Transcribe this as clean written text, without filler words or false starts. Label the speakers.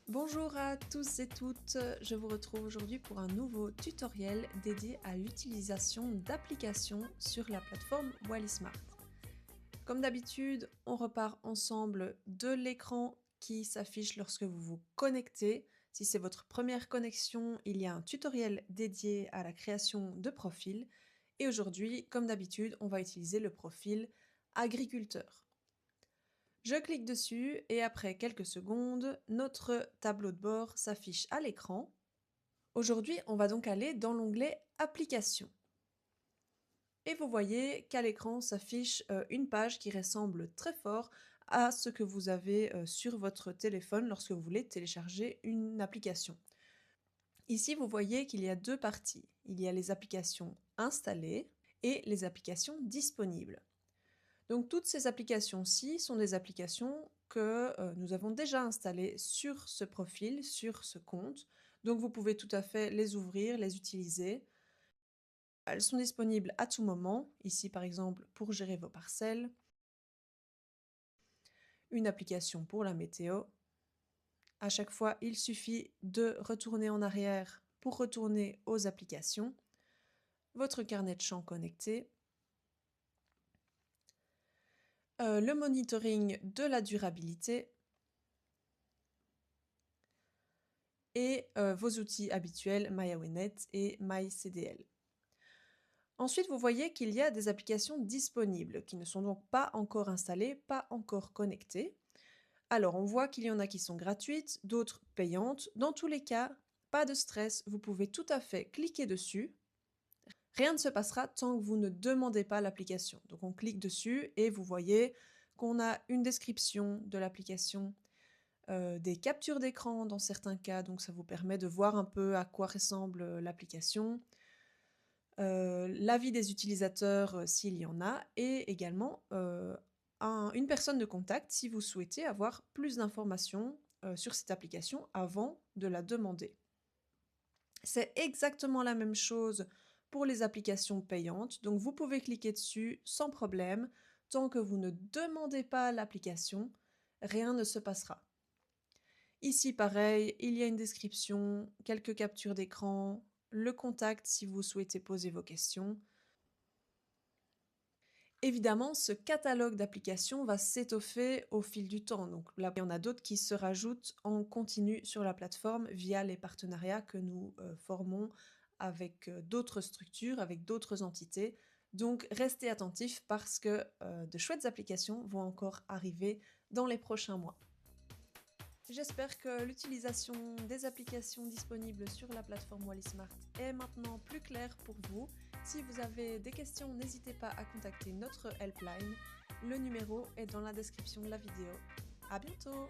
Speaker 1: Bonjour à tous et toutes, je vous retrouve aujourd'hui pour un nouveau tutoriel dédié à l'utilisation d'applications sur la plateforme Wallismart. Comme d'habitude, on repart ensemble de l'écran qui s'affiche lorsque vous vous connectez. Si c'est votre première connexion, il y a un tutoriel dédié à la création de profil. Et aujourd'hui, comme d'habitude, on va utiliser le profil agriculteur. Je clique dessus et après quelques secondes, notre tableau de bord s'affiche à l'écran. Aujourd'hui, on va donc aller dans l'onglet Applications. Et vous voyez qu'à l'écran s'affiche une page qui ressemble très fort à ce que vous avez sur votre téléphone lorsque vous voulez télécharger une application. Ici, vous voyez qu'il y a deux parties. Il y a les applications installées et les applications disponibles. Donc toutes ces applications-ci sont des applications que nous avons déjà installées sur ce profil, sur ce compte. Donc vous pouvez tout à fait les ouvrir, les utiliser. Elles sont disponibles à tout moment, ici par exemple pour gérer vos parcelles, une application pour la météo. À chaque fois, il suffit de retourner en arrière pour retourner aux applications, votre carnet de champs connecté, le monitoring de la durabilité et vos outils habituels MyAwenet et MyCDL. Ensuite, vous voyez qu'il y a des applications disponibles qui ne sont donc pas encore installées, pas encore connectées. Alors, on voit qu'il y en a qui sont gratuites, d'autres payantes. Dans tous les cas, pas de stress, vous pouvez tout à fait cliquer dessus. Rien ne se passera tant que vous ne demandez pas l'application. Donc on clique dessus et vous voyez qu'on a une description de l'application, des captures d'écran dans certains cas, donc ça vous permet de voir un peu à quoi ressemble l'application, l'avis des utilisateurs s'il y en a, et également une personne de contact si vous souhaitez avoir plus d'informations sur cette application avant de la demander. C'est exactement la même chose pour les applications payantes, donc vous pouvez cliquer dessus sans problème. Tant que vous ne demandez pas l'application, rien ne se passera. Ici, pareil, il y a une description, quelques captures d'écran, le contact si vous souhaitez poser vos questions. Évidemment, ce catalogue d'applications va s'étoffer au fil du temps. Donc là, il y en a d'autres qui se rajoutent en continu sur la plateforme via les partenariats que nous formons avec d'autres structures, avec d'autres entités. Donc restez attentifs parce que de chouettes applications vont encore arriver dans les prochains mois. J'espère que l'utilisation des applications disponibles sur la plateforme Wallismart est maintenant plus claire pour vous. Si vous avez des questions, n'hésitez pas à contacter notre helpline. Le numéro est dans la description de la vidéo. À bientôt!